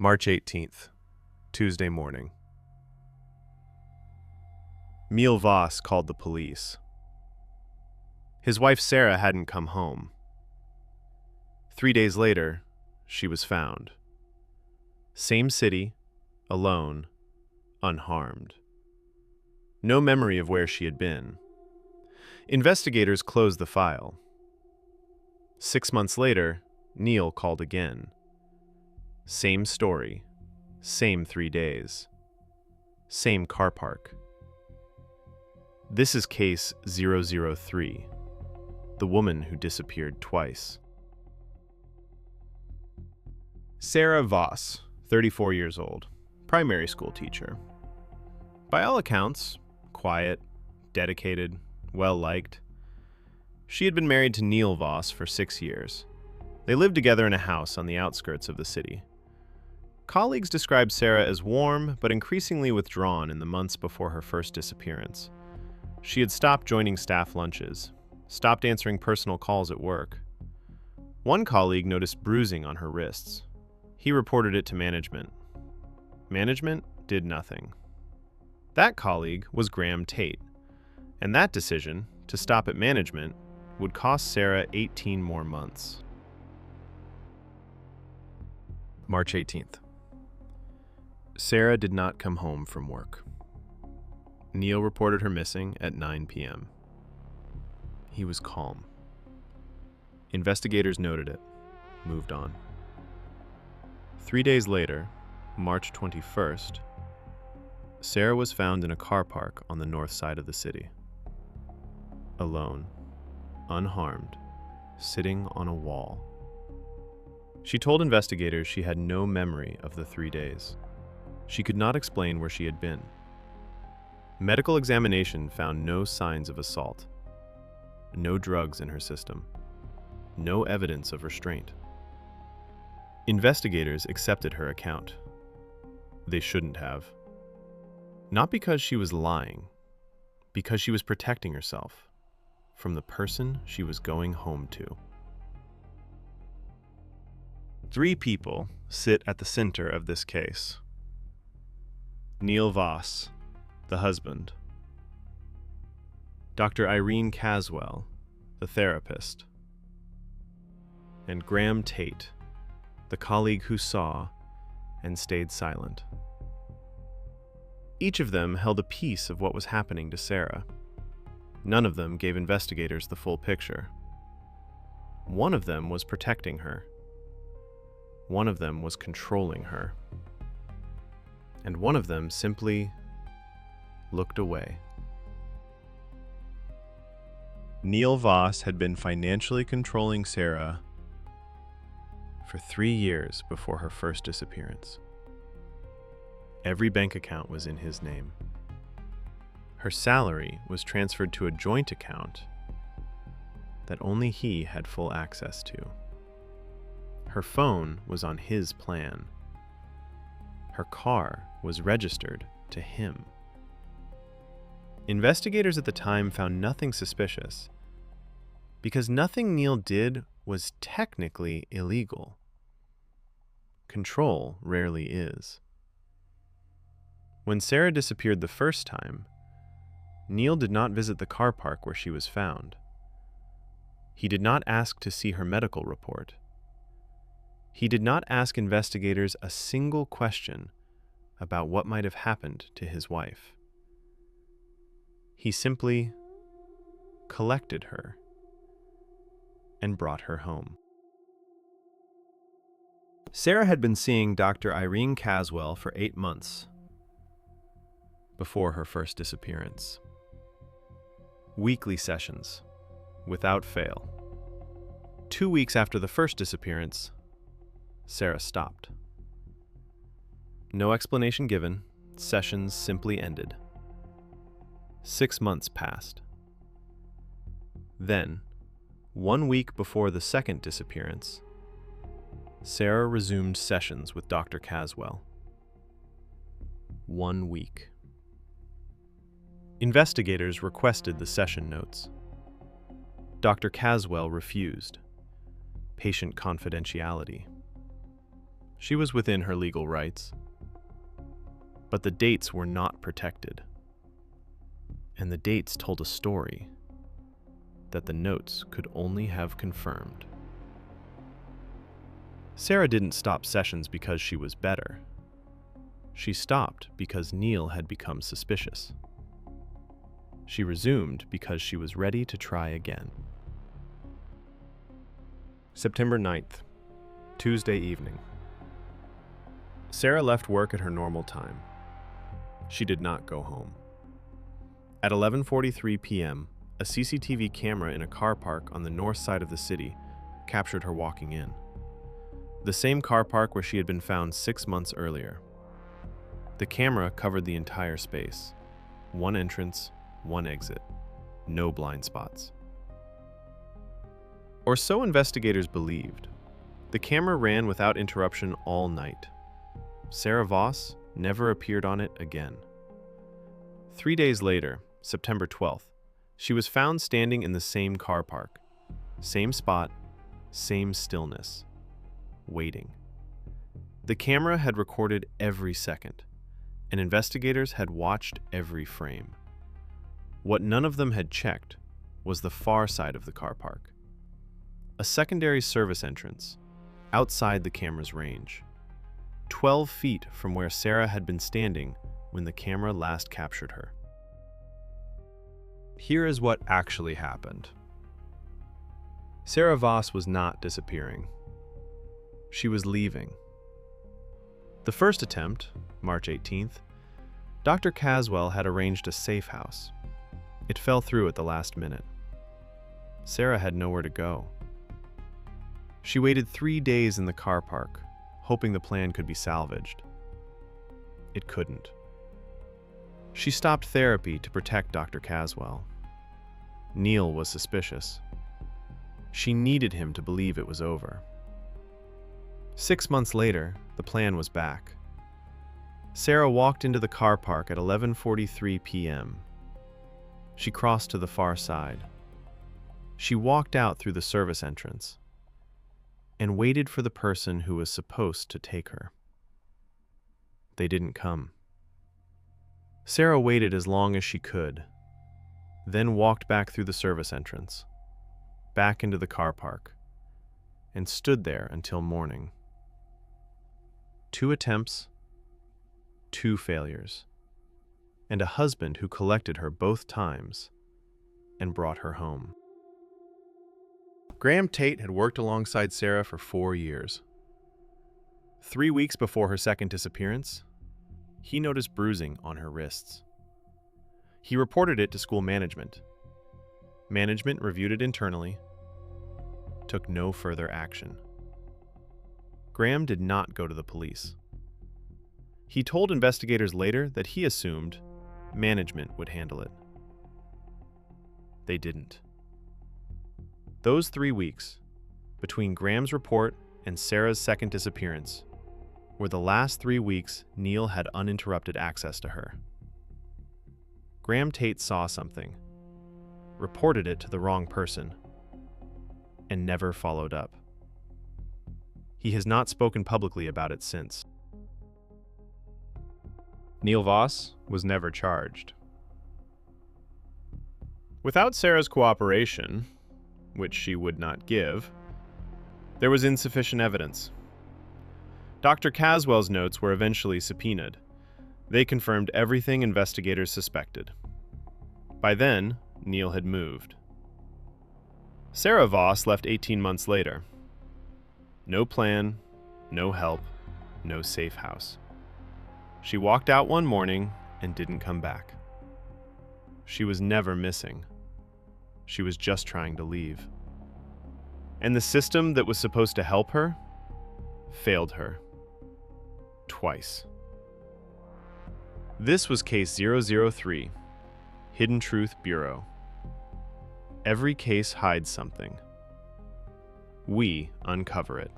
March 18th, Tuesday morning. Voss called the police. His wife Sarah hadn't come home. 3 days later, she was found. Same city, alone, unharmed. No memory of where she had been. Investigators closed the file. 6 months later, Neil called again. Same story, same 3 days, same car park. This is case 003, the woman who disappeared twice. Sarah Voss, 34 years old, primary school teacher. By all accounts, quiet, dedicated, well-liked. She had been married to Neil Voss for 6 years. They lived together in a house on the outskirts of the city. Colleagues described Sarah as warm but increasingly withdrawn in the months before her first disappearance. She had stopped joining staff lunches, stopped answering personal calls at work. One colleague noticed bruising on her wrists. He reported it to management. Management did nothing. That colleague was Graham Tate, and that decision, to stop at management, would cost Sarah 18 more months. March 18th. Sarah did not come home from work. Neil reported her missing at 9 p.m. He was calm. Investigators noted it, moved on. 3 days later, March 21st, Sarah was found in a car park on the north side of the city. Alone, unharmed, sitting on a wall. She told investigators she had no memory of the 3 days. She could not explain where she had been. Medical examination found no signs of assault, no drugs in her system, no evidence of restraint. Investigators accepted her account. They shouldn't have. Not because she was lying, because she was protecting herself from the person she was going home to. 3 people sit at the center of this case. Neil Voss, the husband. Dr. Irene Caswell, the therapist. And Graham Tate, the colleague who saw and stayed silent. Each of them held a piece of what was happening to Sarah. None of them gave investigators the full picture. One of them was protecting her. One of them was controlling her. And one of them simply looked away. Neil Voss had been financially controlling Sarah for 3 years before her first disappearance. Every bank account was in his name. Her salary was transferred to a joint account that only he had full access to. Her phone was on his plan. Her car was registered to him. Investigators at the time found nothing suspicious because nothing Neil did was technically illegal. Control rarely is. When Sarah disappeared the first time, Neil did not visit the car park where she was found. He did not ask to see her medical report. He did not ask investigators a single question about what might have happened to his wife. He simply collected her and brought her home. Sarah had been seeing Dr. Irene Caswell for 8 months before her first disappearance. Weekly sessions, without fail. 2 weeks after the first disappearance, Sarah stopped. No explanation given, sessions simply ended. 6 months passed. Then, 1 week before the second disappearance, Sarah resumed sessions with Dr. Caswell. 1 week. Investigators requested the session notes. Dr. Caswell refused. Patient confidentiality. She was within her legal rights. But the dates were not protected. And the dates told a story that the notes could only have confirmed. Sarah didn't stop sessions because she was better. She stopped because Neil had become suspicious. She resumed because she was ready to try again. September 9th, Tuesday evening. Sarah left work at her normal time. She did not go home. At 11:43 p.m., a CCTV camera in a car park on the north side of the city captured her walking in. The same car park where she had been found 6 months earlier. The camera covered the entire space. One entrance, one exit. No blind spots. Or so investigators believed. The camera ran without interruption all night. Sarah Voss never appeared on it again. 3 days later, September 12th, she was found standing in the same car park. Same spot, same stillness. Waiting. The camera had recorded every second, and investigators had watched every frame. What none of them had checked was the far side of the car park. A secondary service entrance, outside the camera's range, 12 feet from where Sarah had been standing when the camera last captured her. Here is what actually happened. Sarah Voss was not disappearing. She was leaving. The first attempt, March 18th, Dr. Caswell had arranged a safe house. It fell through at the last minute. Sarah had nowhere to go. She waited 3 days in the car park, hoping the plan could be salvaged. It couldn't. She stopped therapy to protect Dr. Caswell. Neil was suspicious. She needed him to believe it was over. 6 months later, the plan was back. Sarah walked into the car park at 11:43 p.m. She crossed to the far side. She walked out through the service entrance and waited for the person who was supposed to take her. They didn't come. Sarah waited as long as she could, then walked back through the service entrance, back into the car park, and stood there until morning. 2 attempts, 2 failures, and a husband who collected her both times and brought her home. Graham Tate had worked alongside Sarah for 4 years. 3 weeks before her second disappearance, he noticed bruising on her wrists. He reported it to school management. Management reviewed it internally, took no further action. Graham did not go to the police. He told investigators later that he assumed management would handle it. They didn't. Those 3 weeks, between Graham's report and Sarah's second disappearance, were the last 3 weeks Neil had uninterrupted access to her. Graham Tate saw something, reported it to the wrong person, and never followed up. He has not spoken publicly about it since. Neil Voss was never charged. Without Sarah's cooperation, which she would not give, there was insufficient evidence. Dr. Caswell's notes were eventually subpoenaed. They confirmed everything investigators suspected. By then, Neil had moved. Sarah Voss left 18 months later. No plan, no help, no safe house. She walked out one morning and didn't come back. She was never missing. She was just trying to leave. And the system that was supposed to help her failed her. Twice. This was Case 003, Hidden Truth Bureau. Every case hides something. We uncover it.